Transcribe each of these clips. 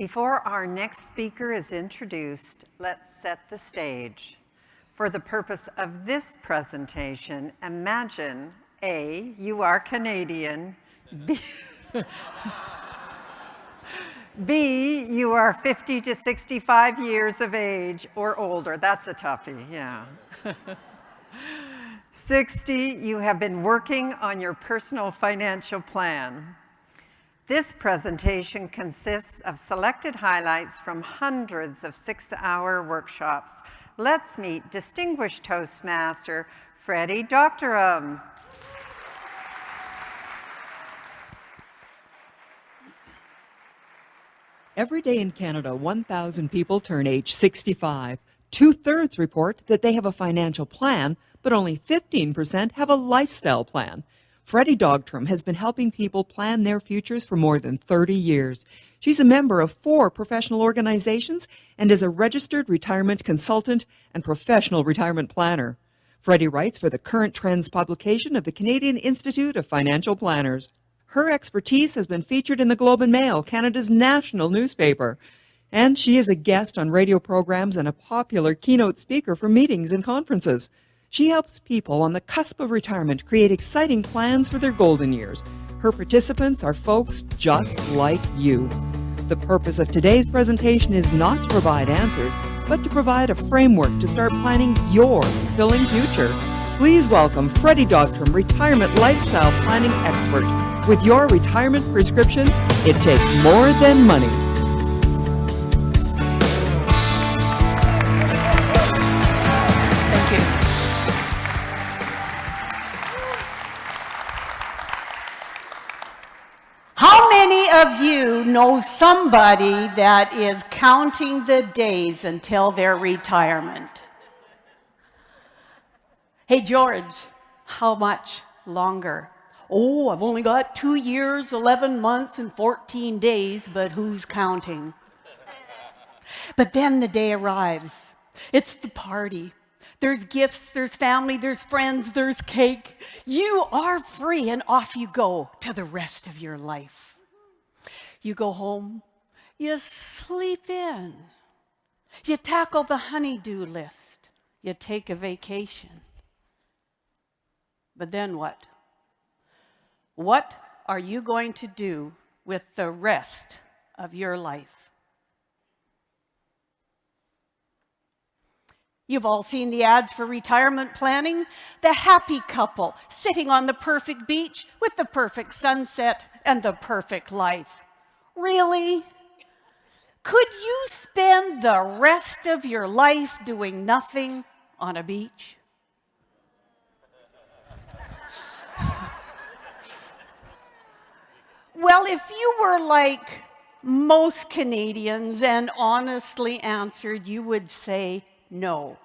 Before our next speaker is introduced, let's set the stage. For the purpose of this presentation, imagine A, you are Canadian, B, you are 50 to 65 years of age or older. That's a toughie, yeah. 60, you have been working on your personal financial plan. This presentation consists of selected highlights from hundreds of 6-hour workshops. Let's meet distinguished Toastmaster, Freddie Doctorum. Every day in Canada, 1,000 people turn age 65. 2/3 report that they have a financial plan, but only 15% have a lifestyle plan. Freddie Doctorum has been helping people plan their futures for more than 30 years. She's a member of 4 professional organizations and is a registered retirement consultant and professional retirement planner. Freddie writes for the Current Trends publication of the Canadian Institute of Financial Planners. Her expertise has been featured in the Globe and Mail, Canada's national newspaper. And she is a guest on radio programs and a popular keynote speaker for meetings and conferences. She helps people on the cusp of retirement create exciting plans for their golden years. Her participants are folks just like you. The purpose of today's presentation is not to provide answers, but to provide a framework to start planning your fulfilling future. Please welcome Freddie Doctorum, retirement lifestyle planning expert. With your retirement prescription, it takes more than money. Thank you. How many of you know somebody that is counting the days until their retirement? Hey, George, how much longer? Oh, I've only got 2 years, 11 months, and 14 days, but who's counting? But then the day arrives. It's the party. There's gifts, there's family, there's friends, there's cake. You are free, and off you go to the rest of your life. You go home, you sleep in. You tackle the honey-do list. You take a vacation. But then what? What are you going to do with the rest of your life? You've all seen the ads for retirement planning. The happy couple sitting on the perfect beach with the perfect sunset and the perfect life. Really? Could you spend the rest of your life doing nothing on a beach? Well, if you were like most Canadians and honestly answered, you would say no.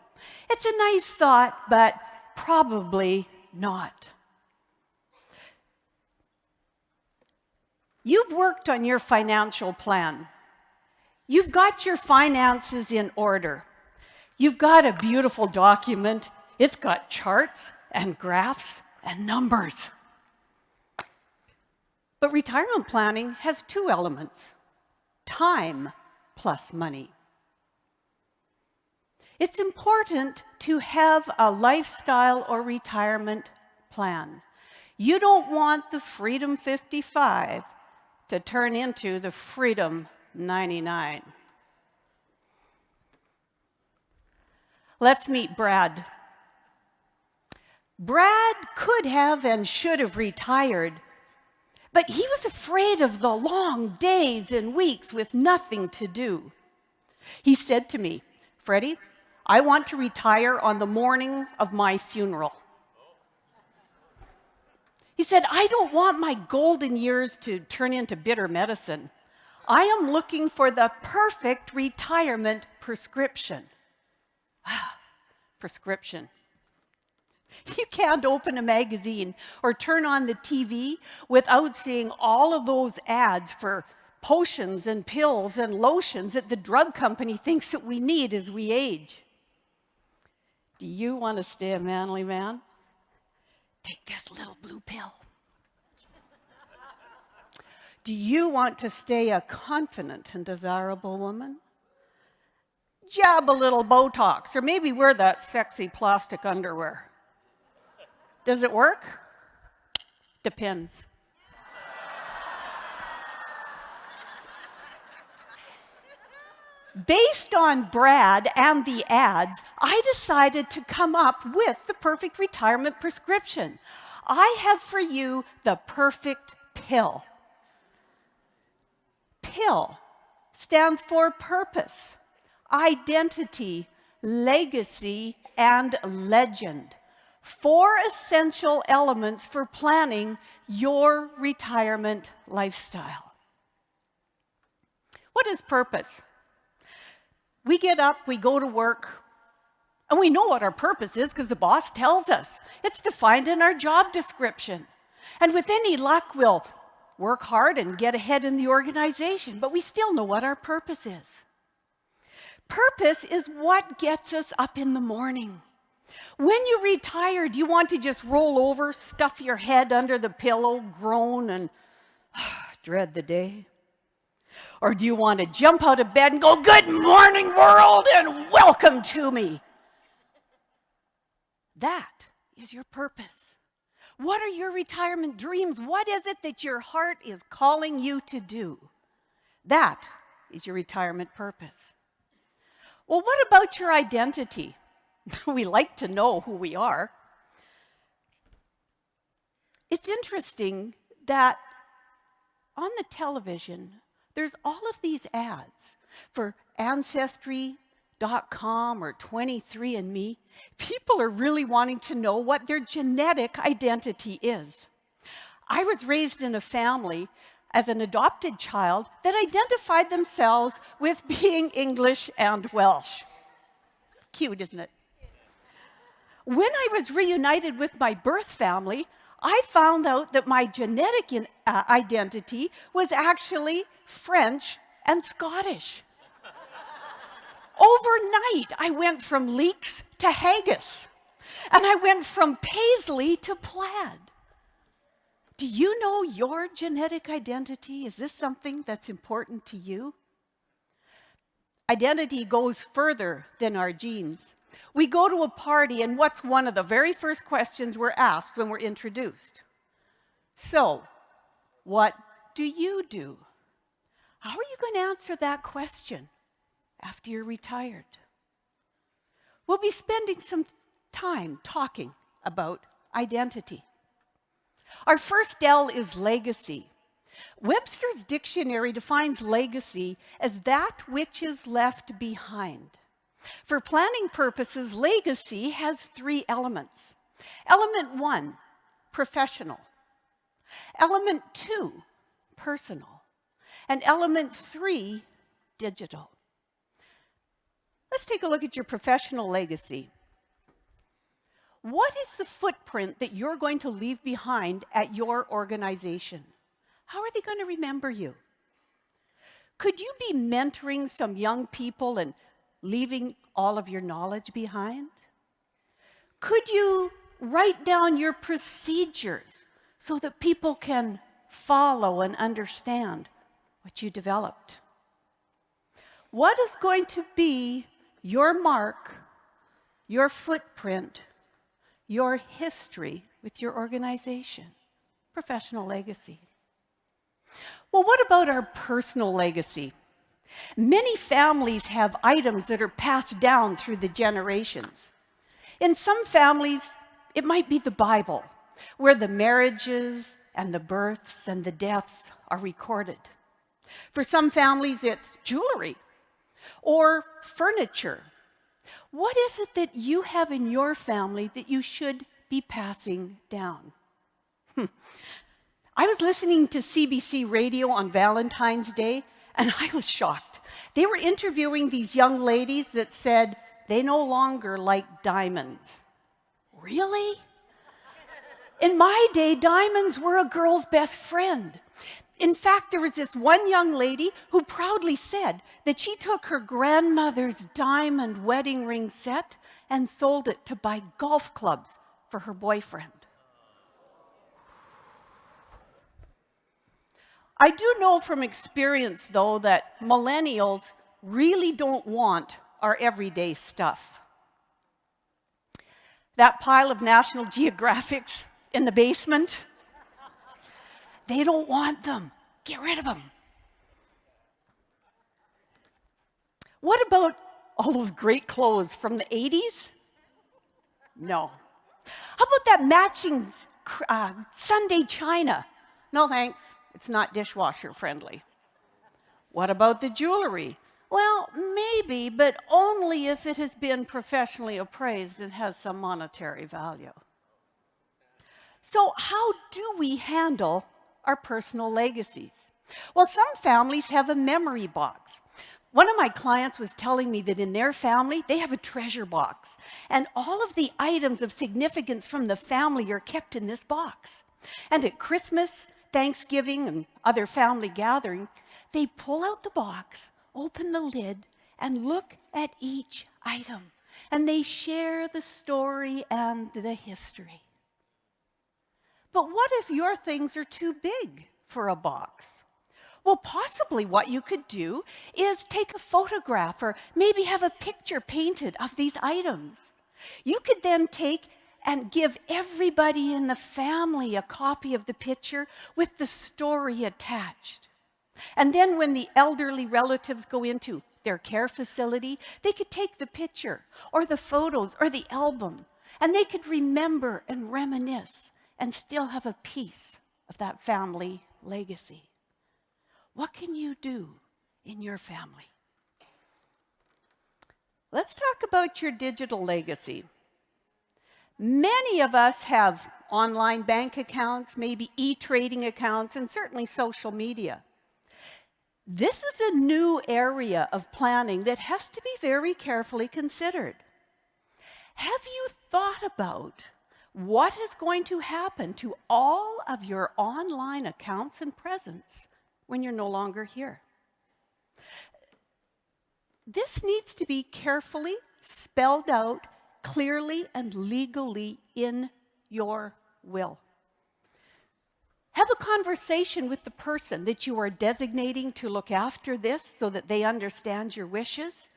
It's a nice thought, but probably not. You've worked on your financial plan. You've got your finances in order. You've got a beautiful document. It's got charts and graphs and numbers. But retirement planning has 2 elements: time plus money. It's important to have a lifestyle or retirement plan. You don't want the Freedom 55 to turn into the Freedom 99. Let's meet Brad. Brad could have and should have retired, but he was afraid of the long days and weeks with nothing to do. He said to me, "Freddie, I want to retire on the morning of my funeral." He said, "I don't want my golden years to turn into bitter medicine. I am looking for the perfect retirement prescription." Prescription. You can't open a magazine or turn on the TV without seeing all of those ads for potions and pills and lotions that the drug company thinks that we need as we age. Do you want to stay a manly man? Take this little blue pill. Do you want to stay a confident and desirable woman? Jab a little Botox, or maybe wear that sexy plastic underwear. Does it work? Depends. Based on Brad and the ads, I decided to come up with the perfect retirement prescription. I have for you the perfect pill. PIL stands for purpose, identity, legacy, and legend. 4 essential elements for planning your retirement lifestyle. What is purpose? We get up, we go to work, and we know what our purpose is because the boss tells us. It's defined in our job description. And with any luck, we'll work hard and get ahead in the organization, but we still know what our purpose is. Purpose is what gets us up in the morning. When you retire, do you want to just roll over, stuff your head under the pillow, groan, and dread the day? Or do you want to jump out of bed and go, "Good morning, world, and welcome to me"? That is your purpose. What are your retirement dreams? What is it that your heart is calling you to do? That is your retirement purpose. Well, what about your identity? We like to know who we are. It's interesting that on the television, there's all of these ads for Ancestry.com or 23andMe. People are really wanting to know what their genetic identity is. I was raised in a family as an adopted child that identified themselves with being English and Welsh. Cute, isn't it? When I was reunited with my birth family, I found out that my genetic identity was actually French and Scottish. Overnight, I went from leeks to haggis, and I went from paisley to plaid. Do you know your genetic identity? Is this something that's important to you? Identity goes further than our genes. We go to a party, and what's one of the very first questions we're asked when we're introduced? So, what do you do? How are you going to answer that question after you're retired? We'll be spending some time talking about identity. Our first L is legacy. Webster's dictionary defines legacy as that which is left behind. For planning purposes, legacy has 3 elements. Element 1, professional. Element 2, personal. And element 3, digital. Let's take a look at your professional legacy. What is the footprint that you're going to leave behind at your organization? How are they going to remember you? Could you be mentoring some young people and leaving all of your knowledge behind? Could you write down your procedures so that people can follow and understand what you developed? What is going to be your mark, your footprint, your history with your organization? Professional legacy. Well, what about our personal legacy? Many families have items that are passed down through the generations. In some families, it might be the Bible, where the marriages and the births and the deaths are recorded. For some families, it's jewelry or furniture. What is it that you have in your family that you should be passing down? I was listening to CBC Radio on Valentine's Day, and I was shocked. They were interviewing these young ladies that said they no longer like diamonds. Really? In my day, diamonds were a girl's best friend. In fact, there was this one young lady who proudly said that she took her grandmother's diamond wedding ring set and sold it to buy golf clubs for her boyfriend. I do know from experience, though, that millennials really don't want our everyday stuff. That pile of National Geographics in the basement, they don't want them. Get rid of them. What about all those great clothes from the 80s? No. How about that matching Sunday china? No thanks, it's not dishwasher friendly. What about the jewelry? Well, maybe, but only if it has been professionally appraised and has some monetary value. So how do we handle our personal legacies? Well, some families have a memory box. One of my clients was telling me that in their family, they have a treasure box. And all of the items of significance from the family are kept in this box. And at Christmas, Thanksgiving, and other family gatherings, they pull out the box, open the lid, and look at each item. And they share the story and the history. But what if your things are too big for a box? Well, possibly what you could do is take a photograph or maybe have a picture painted of these items. You could then take and give everybody in the family a copy of the picture with the story attached. And then when the elderly relatives go into their care facility, they could take the picture or the photos or the album, and they could remember and reminisce and still have a piece of that family legacy. What can you do in your family? Let's talk about your digital legacy. Many of us have online bank accounts, maybe e-trading accounts, and certainly social media. This is a new area of planning that has to be very carefully considered. Have you thought about what is going to happen to all of your online accounts and presence when you're no longer here? This needs to be carefully spelled out, clearly and legally in your will. Have a conversation with the person that you are designating to look after this so that they understand your wishes,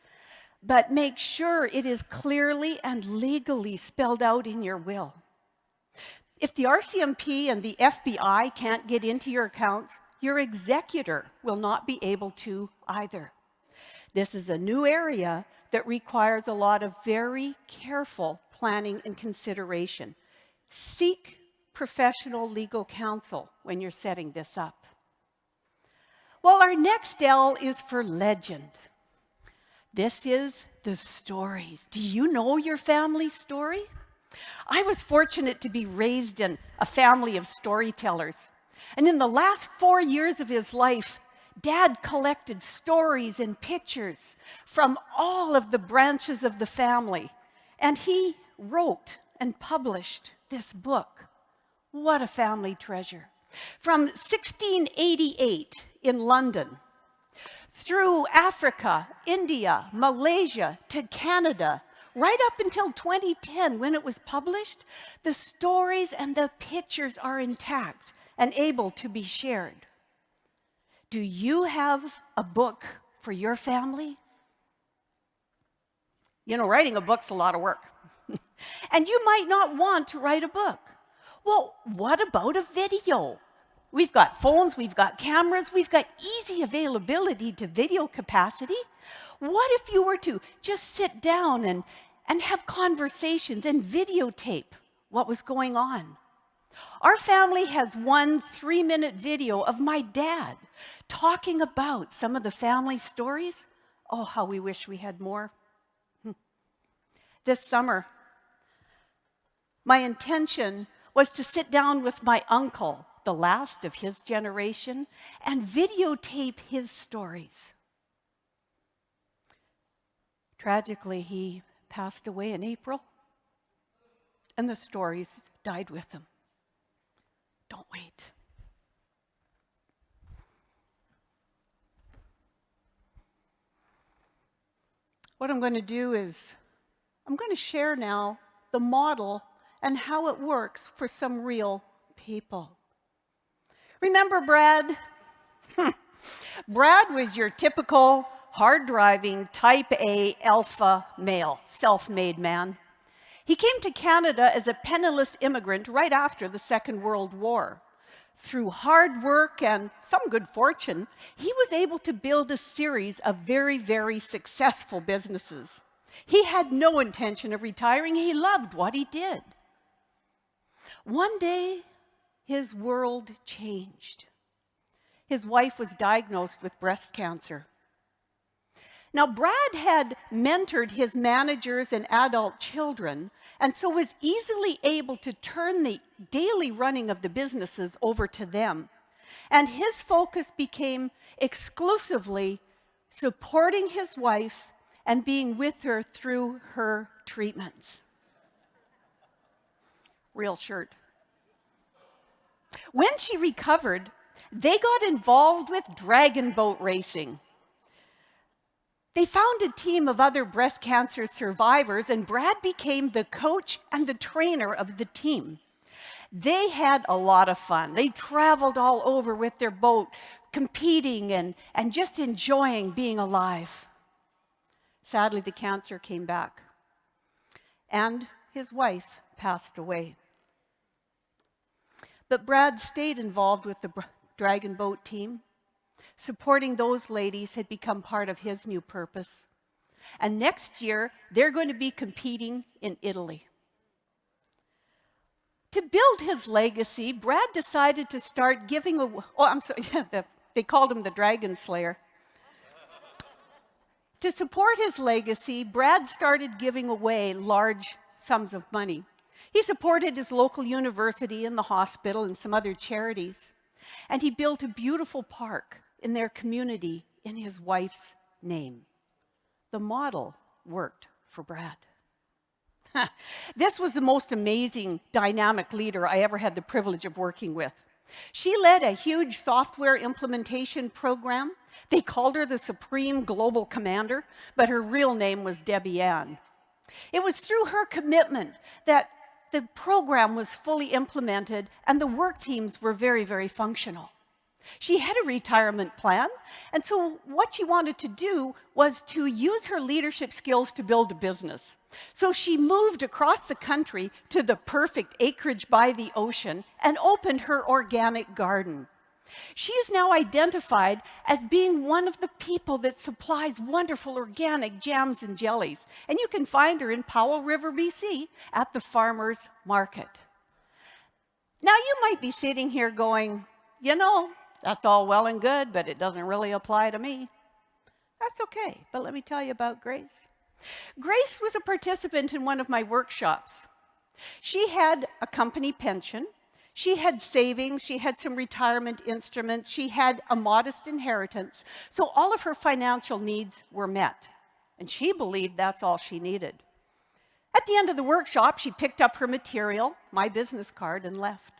but make sure it is clearly and legally spelled out in your will. If the RCMP and the FBI can't get into your accounts, your executor will not be able to either. This is a new area that requires a lot of very careful planning and consideration. Seek professional legal counsel when you're setting this up. Well, our next L is for legend. This is the stories. Do you know your family story? I was fortunate to be raised in a family of storytellers. And in the last 4 years of his life, Dad collected stories and pictures from all of the branches of the family. And he wrote and published this book. What a family treasure. From 1688 in London, through Africa, India, Malaysia, to Canada, right up until 2010 when it was published, the stories and the pictures are intact and able to be shared. Do you have a book for your family? You know, writing a book's a lot of work. And you might not want to write a book. Well, what about a video? We've got phones, we've got cameras, we've got easy availability to video capacity. What if you were to just sit down and have conversations and videotape what was going on? Our family has one 3-minute video of my dad talking about some of the family stories. Oh, how we wish we had more. This summer, my intention was to sit down with my uncle, the last of his generation, and videotape his stories. Tragically, he passed away in April, and the stories died with him. Don't wait. What I'm going to do is, I'm going to share now the model and how it works for some real people. Remember Brad? Brad was your typical hard-driving, type A alpha male, self-made man. He came to Canada as a penniless immigrant right after the Second World War. Through hard work and some good fortune, he was able to build a series of very, very successful businesses. He had no intention of retiring. He loved what he did. One day, his world changed. His wife was diagnosed with breast cancer. Now, Brad had mentored his managers and adult children, and so was easily able to turn the daily running of the businesses over to them. And his focus became exclusively supporting his wife and being with her through her treatments. Real shirt. When she recovered, they got involved with dragon boat racing. They found a team of other breast cancer survivors, and Brad became the coach and the trainer of the team. They had a lot of fun. They traveled all over with their boat, competing and just enjoying being alive. Sadly, the cancer came back, and his wife passed away. But Brad stayed involved with the Dragon Boat team. Supporting those ladies had become part of his new purpose. And next year, they're going to be competing in Italy. To build his legacy, Brad decided to start giving away, they called him the Dragon Slayer. To support his legacy, Brad started giving away large sums of money. He supported his local university and the hospital and some other charities. And he built a beautiful park in their community in his wife's name. The model worked for Brad. This was the most amazing, dynamic leader I ever had the privilege of working with. She led a huge software implementation program. They called her the Supreme Global Commander, but her real name was Debbie Ann. It was through her commitment that the program was fully implemented and the work teams were very, very functional. She had a retirement plan, and so what she wanted to do was to use her leadership skills to build a business. So she moved across the country to the perfect acreage by the ocean and opened her organic garden. She is now identified as being one of the people that supplies wonderful organic jams and jellies. And you can find her in Powell River, BC at the farmer's market. Now you might be sitting here going, you know, that's all well and good, but it doesn't really apply to me. That's okay, but let me tell you about Grace. Grace was a participant in one of my workshops. She had a company pension. She had savings, she had some retirement instruments, she had a modest inheritance, so all of her financial needs were met. And she believed that's all she needed. At the end of the workshop, she picked up her material, my business card, and left.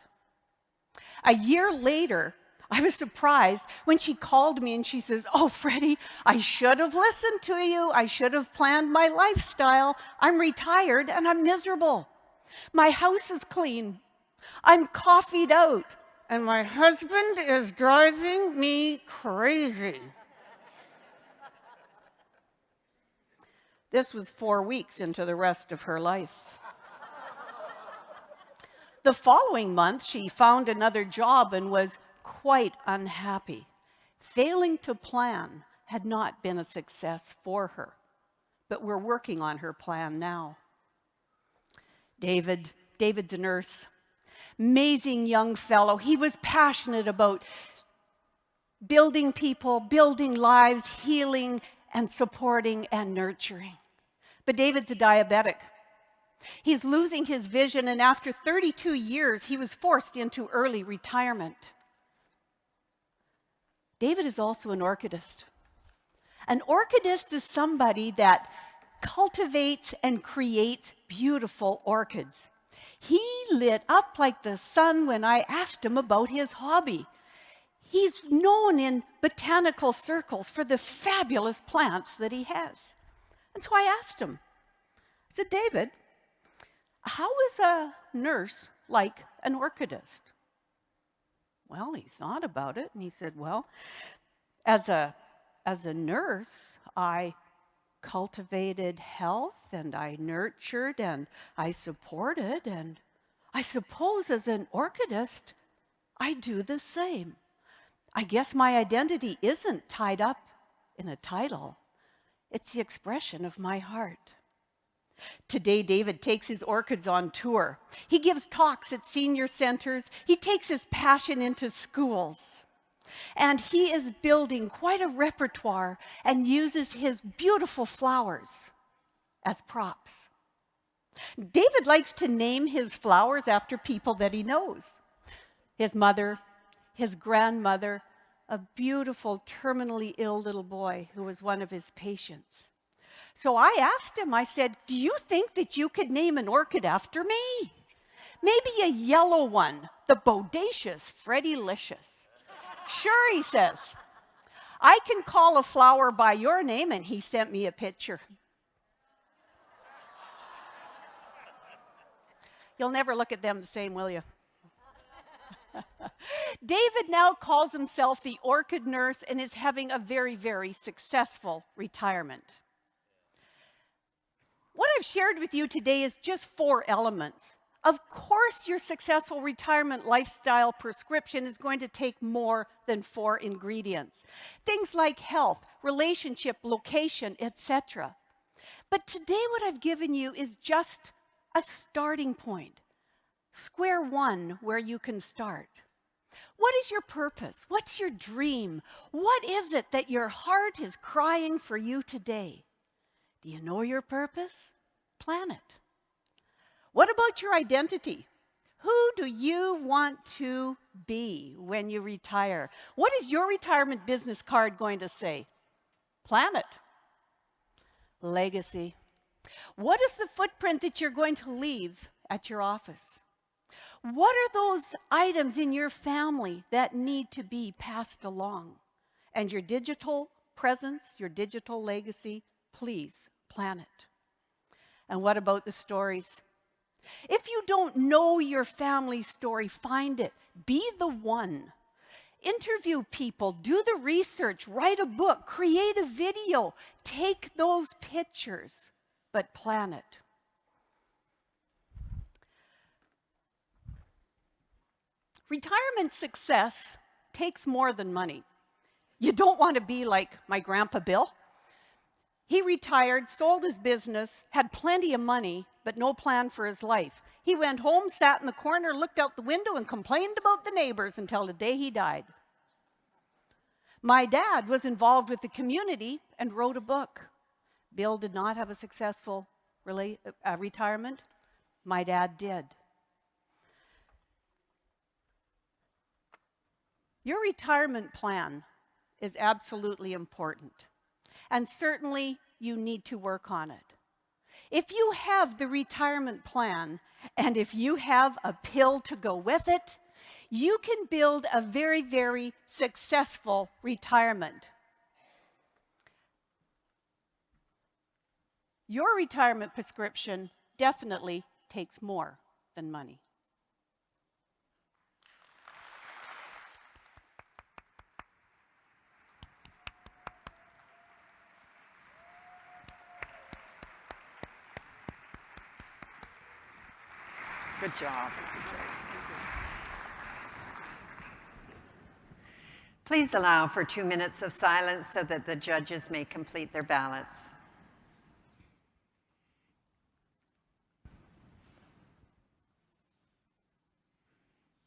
A year later, I was surprised when she called me and she says, "Oh, Freddie, I should have listened to you. I should have planned my lifestyle. I'm retired and I'm miserable. My house is clean. I'm coffeeed out, and my husband is driving me crazy." This was 4 weeks into the rest of her life. The following month, she found another job and was quite unhappy. Failing to plan had not been a success for her, but we're working on her plan now. David's a nurse. Amazing young fellow. He was passionate about building people, building lives, healing and supporting and nurturing. But David's a diabetic. He's losing his vision, and after 32 years, he was forced into early retirement. David is also an orchidist. An orchidist is somebody that cultivates and creates beautiful orchids. He lit up like the sun when I asked him about his hobby. He's known in botanical circles for the fabulous plants that he has. And so I asked him, I said, "David, how is a nurse like an orchidist?" Well, he thought about it and he said, well, as a nurse, I cultivated health and I nurtured and I supported, and I suppose as an orchidist, I do the same. I guess my identity isn't tied up in a title. It's the expression of my heart. Today, David takes his orchids on tour. He gives talks at senior centers. He takes his passion into schools. And he is building quite a repertoire and uses his beautiful flowers as props. David likes to name his flowers after people that he knows. His mother, his grandmother, a beautiful terminally ill little boy who was one of his patients. So I asked him, I said, do you think that you could name an orchid after me? Maybe a yellow one, the bodacious Freddie-licious. Sure, he says. I can call a flower by your name, and he sent me a picture. You'll never look at them the same, will you? David now calls himself the orchid nurse and is having a very, very successful retirement. What I've shared with you today is just 4 elements. Of course, your successful retirement lifestyle prescription is going to take more than 4 ingredients. Things like health, relationship, location, etc. But today what I've given you is just a starting point. Square one where you can start. What is your purpose? What's your dream? What is it that your heart is crying for you today? Do you know your purpose? Plan it. What about your identity? Who do you want to be when you retire? What is your retirement business card going to say? Plan it. Legacy. What is the footprint that you're going to leave at your office? What are those items in your family that need to be passed along? And your digital presence, your digital legacy, please plan it. And what about the stories? If you don't know your family story, find it. Be the one. Interview people, do the research, write a book, create a video, take those pictures, but plan it. Retirement success takes more than money. You don't want to be like my grandpa Bill. He retired, sold his business, had plenty of money, but no plan for his life. He went home, sat in the corner, looked out the window, and complained about the neighbors until the day he died. My dad was involved with the community and wrote a book. Bill did not have a successful retirement. My dad did. Your retirement plan is absolutely important. And certainly, you need to work on it. If you have the retirement plan, and if you have a pill to go with it, you can build a very, very successful retirement. Your retirement prescription definitely takes more than money. Good job. Please allow for 2 minutes of silence so that the judges may complete their ballots.